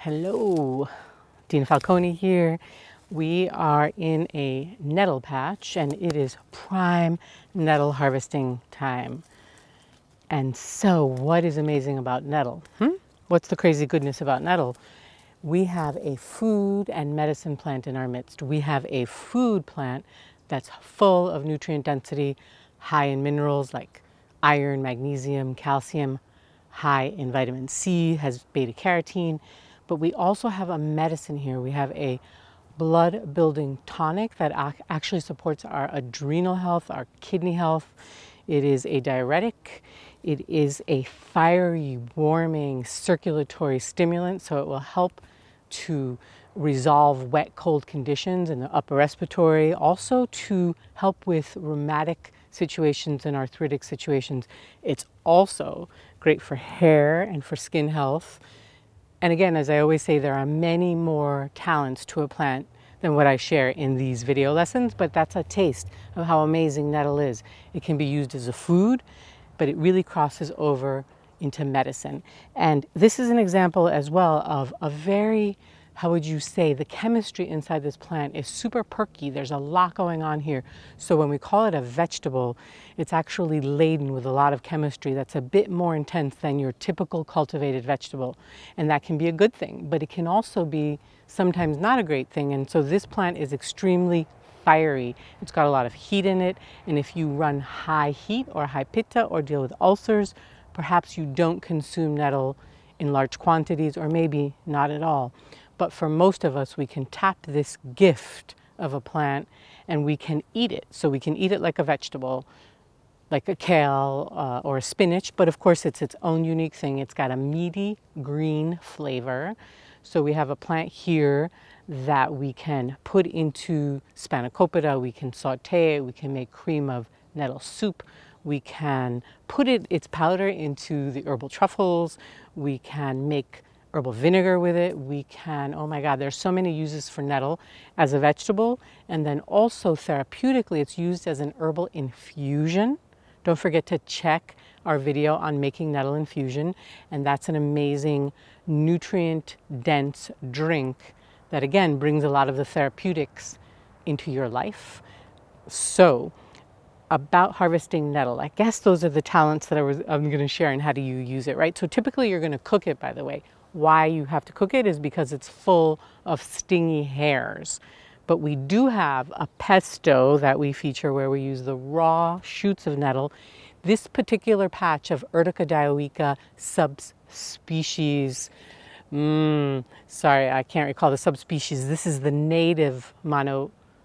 Hello, Dina Falconi here. We are in a nettle patch and it is prime nettle harvesting time. And so what is amazing about nettle? What's the crazy goodness about nettle? We have a food and medicine plant in our midst. We have a food plant that's full of nutrient density, high in minerals like iron, magnesium, calcium, high in vitamin C, has beta carotene. But we also have a medicine here. We have a blood building tonic that actually supports our adrenal health, our kidney health. It is a diuretic. It is a fiery, warming, circulatory stimulant, so it will help to resolve wet, cold conditions in the upper respiratory, also to help with rheumatic situations and arthritic situations. It's also great for hair and for skin health. And again, as I always say, there are many more talents to a plant than what I share in these video lessons, but that's a taste of how amazing nettle is. It can be used as a food, but it really crosses over into medicine. And this is an example as well of a very, how would you say, the chemistry inside this plant is super perky. There's a lot going on here. So when we call it a vegetable, it's actually laden with a lot of chemistry that's a bit more intense than your typical cultivated vegetable. And that can be a good thing, but it can also be sometimes not a great thing. And so this plant is extremely fiery. It's got a lot of heat in it. And if you run high heat or high pitta or deal with ulcers, perhaps you don't consume nettle in large quantities or maybe not at all. But for most of us, we can tap this gift of a plant and we can eat it. So we can eat it like a vegetable, like a kale or a spinach, but of course it's its own unique thing. It's got a meaty green flavor. So we have a plant here that we can put into spanakopita, we can saute it, we can make cream of nettle soup, we can put its powder into the herbal truffles, we can make herbal vinegar with it, we can, oh my God, there's so many uses for nettle as a vegetable. And then also therapeutically, it's used as an herbal infusion. Don't forget to check our video on making nettle infusion. And that's an amazing nutrient dense drink that again brings a lot of the therapeutics into your life. So about harvesting nettle, I guess those are the talents that I'm going to share and how do you use it, right? So typically you're going to cook it, by the way. Why you have to cook it is because it's full of stingy hairs. But we do have a pesto that we feature where we use the raw shoots of nettle. This particular patch of Urtica dioica subspecies, sorry, I can't recall the subspecies. This is the native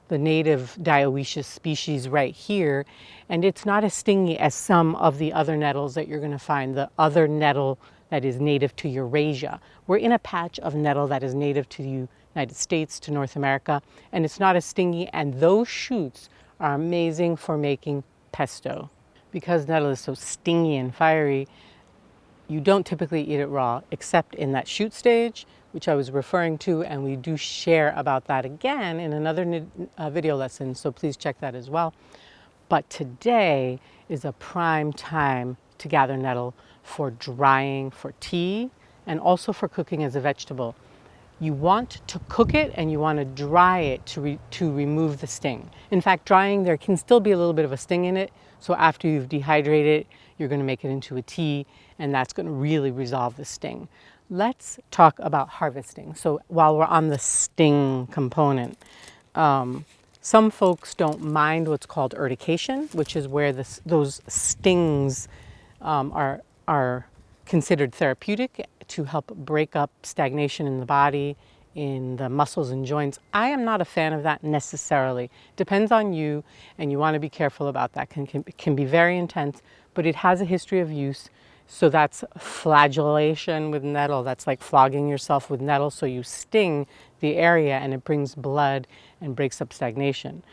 dioecious species right here. And it's not as stingy as some of the other nettles that you're going to find, the other nettle that is native to Eurasia. We're in a patch of nettle that is native to the United States, to North America, and it's not as stingy, and those shoots are amazing for making pesto. Because nettle is so stingy and fiery, you don't typically eat it raw, except in that shoot stage, which I was referring to, and we do share about that again in another video lesson, so please check that as well. But today is a prime time to gather nettle for drying for tea and also for cooking as a vegetable. You want to cook it and you want to dry it to remove the sting. In fact, drying, there can still be a little bit of a sting in it. So after you've dehydrated it, you're going to make it into a tea and that's going to really resolve the sting. Let's talk about harvesting. So while we're on the sting component, some folks don't mind what's called urtication, which is where those stings are considered therapeutic to help break up stagnation in the body, in the muscles and joints. I am not a fan of that necessarily. Depends on you, and you want to be careful about that. It can be very intense, but it has a history of use. So that's flagellation with nettle. That's like flogging yourself with nettle. So you sting the area and it brings blood and breaks up stagnation.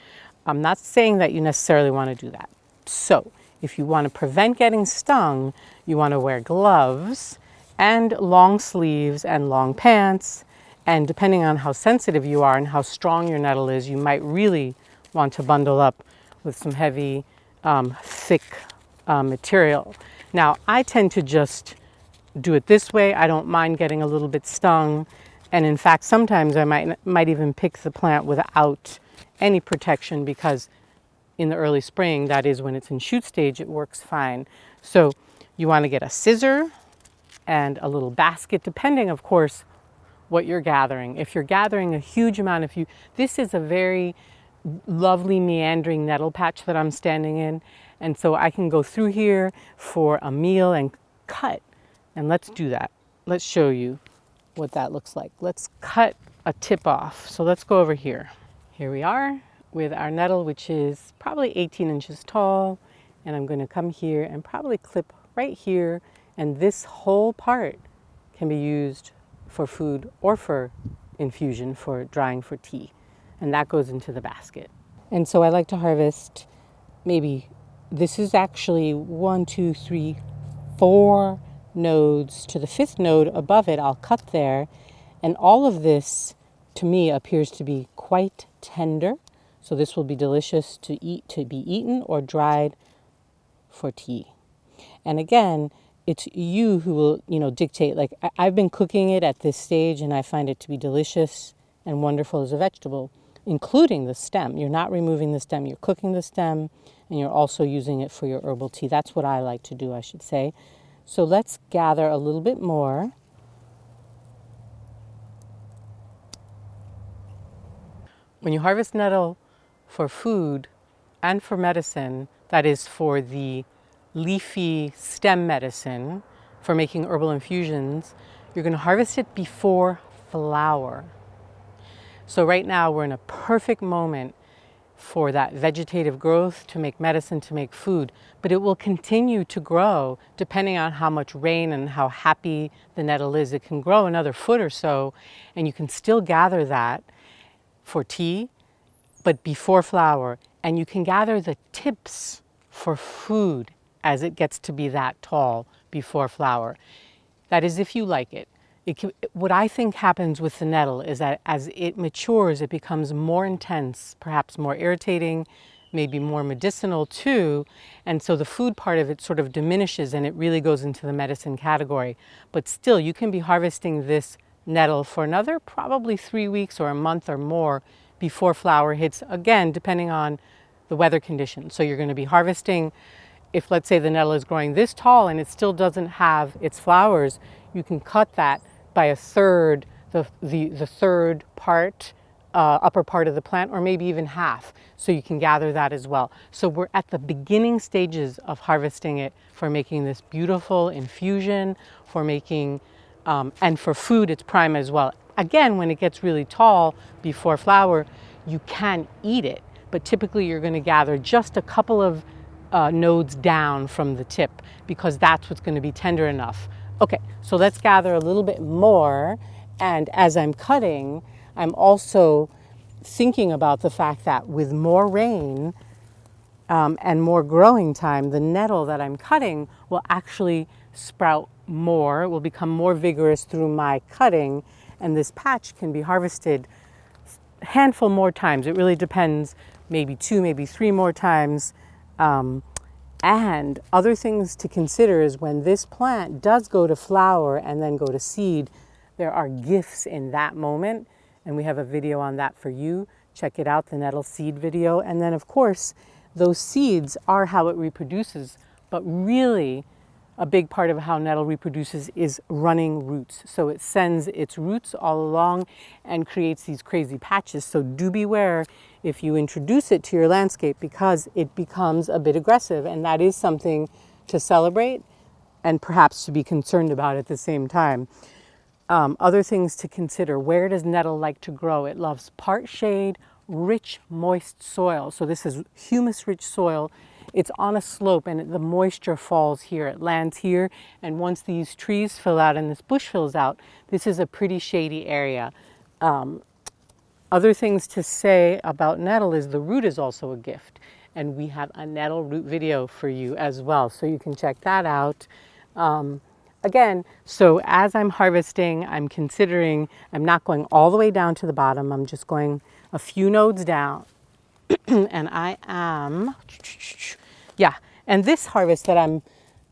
I'm not saying that you necessarily want to do that. So if you want to prevent getting stung, you want to wear gloves and long sleeves and long pants. And depending on how sensitive you are and how strong your nettle is, you might really want to bundle up with some heavy, thick material. Now, I tend to just do it this way. I don't mind getting a little bit stung. And in fact, sometimes I might even pick the plant without any protection because in the early spring, that is when it's in shoot stage, it works fine. So you want to get a scissor and a little basket, depending, of course, what you're gathering. If you're gathering a huge amount, this is a very lovely meandering nettle patch that I'm standing in. And so I can go through here for a meal and cut. And let's do that. Let's show you what that looks like. Let's cut a tip off. So let's go over here. Here we are with our nettle, which is probably 18 inches tall. And I'm going to come here and probably clip right here. And this whole part can be used for food or for infusion, for drying for tea. And that goes into the basket. And so I like to harvest maybe, this is actually 1, 2, 3, 4 nodes. To the 5th node above it, I'll cut there. And all of this, to me, appears to be quite tender. So this will be delicious to eat, to be eaten or dried for tea. And again, it's you who will, dictate. Like I've been cooking it at this stage and I find it to be delicious and wonderful as a vegetable, including the stem. You're not removing the stem, you're cooking the stem and you're also using it for your herbal tea. That's what I like to do, I should say. So let's gather a little bit more. When you harvest nettle for food and for medicine, that is for the leafy stem medicine, for making herbal infusions, you're going to harvest it before flower. So right now we're in a perfect moment for that vegetative growth to make medicine, to make food, but it will continue to grow depending on how much rain and how happy the nettle is. It can grow another foot or so and you can still gather that for tea, but before flower. And you can gather the tips for food as it gets to be that tall before flower. That is if you like it. What I think happens with the nettle is that as it matures, it becomes more intense, perhaps more irritating, maybe more medicinal too. And so the food part of it sort of diminishes and it really goes into the medicine category. But still, you can be harvesting this nettle for another probably 3 weeks or a month or more before flower hits, again, depending on the weather conditions. So you're going to be harvesting, if let's say the nettle is growing this tall and it still doesn't have its flowers, you can cut that by a third, the third part, upper part of the plant, or maybe even half. So you can gather that as well. So we're at the beginning stages of harvesting it for making this beautiful infusion, for making, and for food, it's prime as well. Again, when it gets really tall before flower, you can eat it, but typically you're going to gather just a couple of nodes down from the tip because that's what's going to be tender enough. Okay, so let's gather a little bit more. And as I'm cutting, I'm also thinking about the fact that with more rain and more growing time, the nettle that I'm cutting will actually sprout more. It will become more vigorous through my cutting. And this patch can be harvested a handful more times. It really depends, maybe 2, maybe 3 more times. And other things to consider is when this plant does go to flower and then go to seed, there are gifts in that moment. And we have a video on that for you. Check it out, the nettle seed video. And then of course, those seeds are how it reproduces. But really, a big part of how nettle reproduces is running roots. So it sends its roots all along and creates these crazy patches. So do beware if you introduce it to your landscape because it becomes a bit aggressive, and that is something to celebrate and perhaps to be concerned about at the same time. Other things to consider: where does nettle like to grow? It loves part shade, rich, moist soil. So this is humus-rich soil. It's on a slope and the moisture falls here, it lands here, and once these trees fill out and this bush fills out, this is a pretty shady area. Other things to say about nettle is the root is also a gift, and we have a nettle root video for you as well, so you can check that out. Again, so as I'm harvesting, I'm considering, I'm not going all the way down to the bottom, I'm just going a few nodes down. And I am, yeah, and this harvest that I'm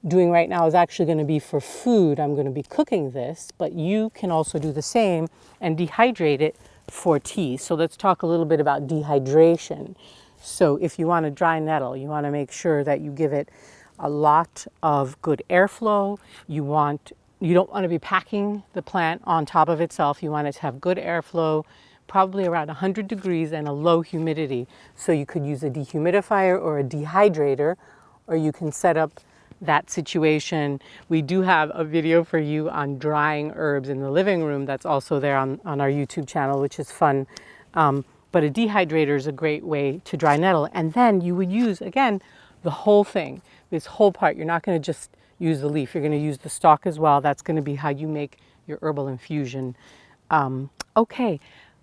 doing right now is actually going to be for food. I'm going to be cooking this, but you can also do the same and dehydrate it for tea. So let's talk a little bit about dehydration. So if you want to dry nettle, you want to make sure that you give it a lot of good airflow. You don't want to be packing the plant on top of itself. You want it to have good airflow, probably around 100 degrees and a low humidity. So you could use a dehumidifier or a dehydrator, or you can set up that situation. We do have a video for you on drying herbs in the living room that's also there on our YouTube channel, which is fun. But a dehydrator is a great way to dry nettle. And then you would use, again, the whole thing, this whole part. You're not going to just use the leaf. You're going to use the stalk as well. That's going to be how you make your herbal infusion. Okay,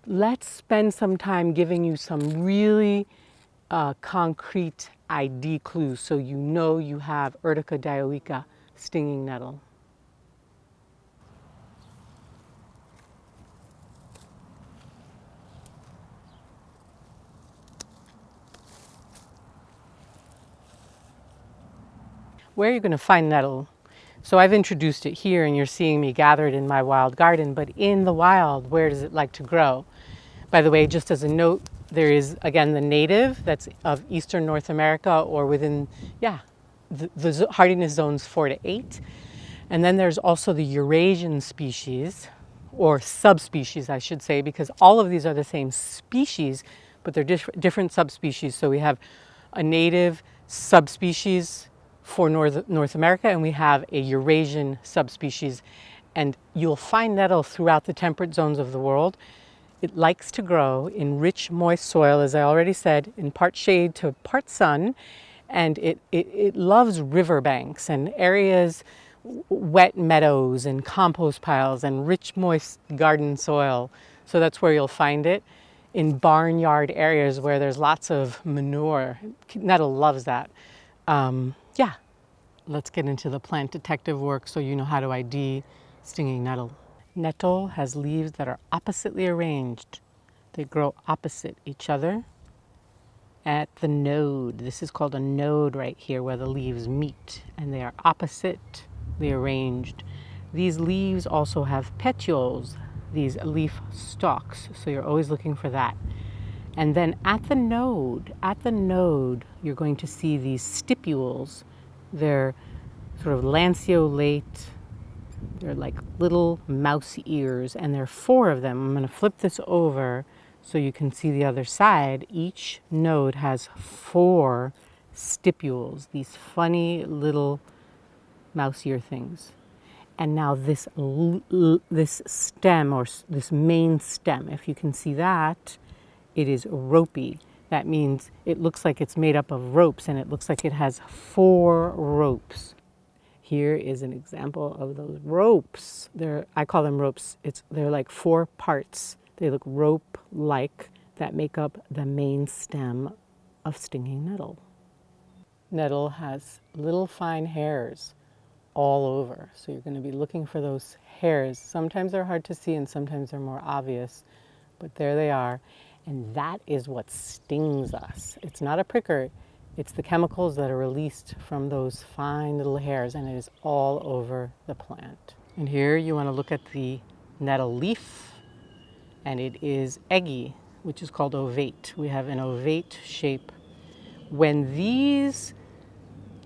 let's spend some time giving you some really concrete ID clues so you know you have Urtica dioica stinging nettle. Where are you going to find nettle? So I've introduced it here and you're seeing me gather it in my wild garden, but in the wild, where does it like to grow? By the way, just as a note, there is, again, the native that's of Eastern North America or within, the hardiness zones 4 to 8. And then there's also the Eurasian species, or subspecies, I should say, because all of these are the same species, but they're different subspecies. So we have a native subspecies for North America, and we have a Eurasian subspecies. And you'll find nettle throughout the temperate zones of the world. It likes to grow in rich, moist soil, as I already said, in part shade to part sun. And it loves riverbanks and areas, wet meadows and compost piles and rich, moist garden soil. So that's where you'll find it. In barnyard areas where there's lots of manure. Nettle loves that. Let's get into the plant detective work so you know how to ID stinging nettle. Nettle has leaves that are oppositely arranged. They grow opposite each other at the node. This is called a node right here where the leaves meet, and they are oppositely arranged. These leaves also have petioles, these leaf stalks, so you're always looking for that. And then at the node, you're going to see these stipules. They're sort of lanceolate. They're like little mouse ears, and there are 4 of them. I'm going to flip this over so you can see the other side. Each node has 4 stipules, these funny little mouse ear things. And now this stem, or this main stem, if you can see that, it is ropey. That means it looks like it's made up of ropes, and it looks like it has 4 ropes. Here is an example of those ropes. I call them ropes. They're like 4 parts. They look rope-like that make up the main stem of stinging nettle. Nettle has little fine hairs all over, so you're going to be looking for those hairs. Sometimes they're hard to see and sometimes they're more obvious, but there they are. And that is what stings us. It's not a pricker. It's the chemicals that are released from those fine little hairs, and it is all over the plant. And here you want to look at the nettle leaf, and it is eggy, which is called ovate. We have an ovate shape. When these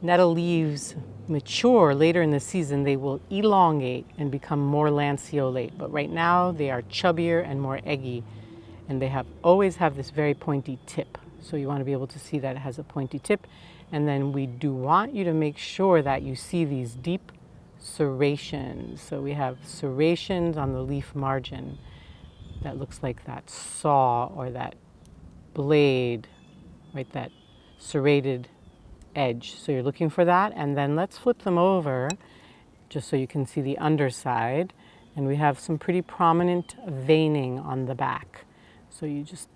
nettle leaves mature later in the season, they will elongate and become more lanceolate. But right now they are chubbier and more eggy, and they always have this very pointy tip. So you want to be able to see that it has a pointy tip. And then we do want you to make sure that you see these deep serrations. So we have serrations on the leaf margin that looks like that saw or that blade, right, that serrated edge. So you're looking for that. And then let's flip them over just so you can see the underside. And we have some pretty prominent veining on the back. So you just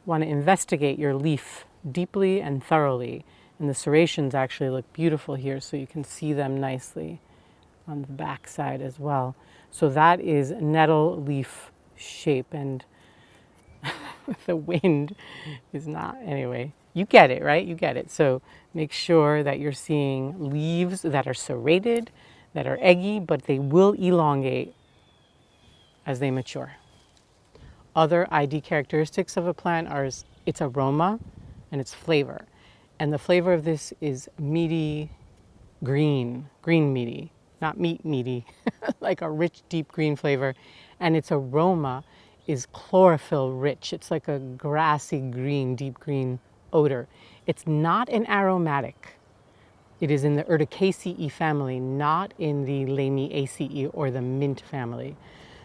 want to investigate your leaf deeply and thoroughly. And the serrations actually look beautiful here, so you can see them nicely on the back side as well. So that is nettle leaf shape, and the wind is not, anyway, you get it, right? You get it. So Make sure that you're seeing leaves that are serrated, that are eggy, but they will elongate as they mature. Other ID characteristics of a plant are its aroma and its flavor. And the flavor of this is meaty green meaty, not meat meaty, like a rich, deep green flavor. And its aroma is chlorophyll rich. It's like a grassy green, deep green odor. It's not an aromatic. It is in the Urticaceae family, not in the Lamiaceae or the mint family.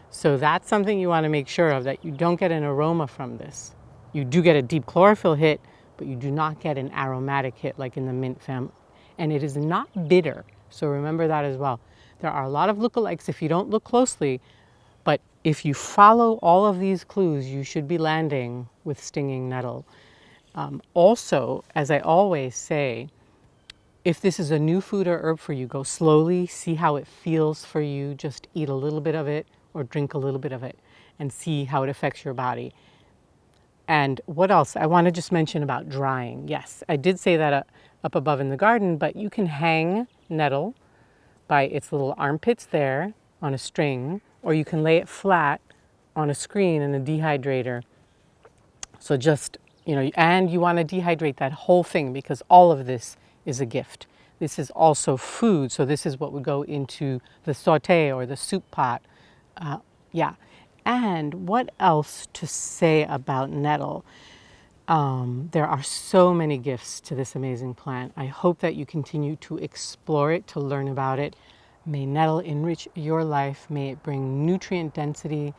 So that's something you want to make sure of, that you don't get an aroma from this. You do get a deep chlorophyll hit, but you do not get an aromatic hit like in the mint family. And it is not bitter, so remember that as well. There are a lot of lookalikes if you don't look closely, but if you follow all of these clues, you should be landing with stinging nettle. Also, as I always say, if this is a new food or herb for you, go slowly, see how it feels for you. Just eat a little bit of it or drink a little bit of it and see how it affects your body. And what else? I want to just mention about drying. Yes, I did say that up above in the garden, but you can hang nettle by its little armpits there on a string, or you can lay it flat on a screen in a dehydrator. So just, and you want to dehydrate that whole thing because all of this is a gift. This is also food, so this is what would go into the saute or the soup pot. Yeah. And what else to say about nettle? There are so many gifts to this amazing plant. I hope that you continue to explore it, to learn about it. May nettle enrich your life. May it bring nutrient density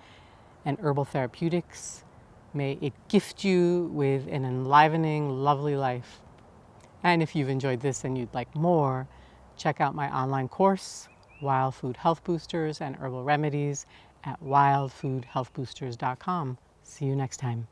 and herbal therapeutics. May it gift you with an enlivening, lovely life. And if you've enjoyed this and you'd like more, check out my online course, Wild Food Health Boosters and Herbal Remedies, at wildfoodhealthboosters.com. See you next time.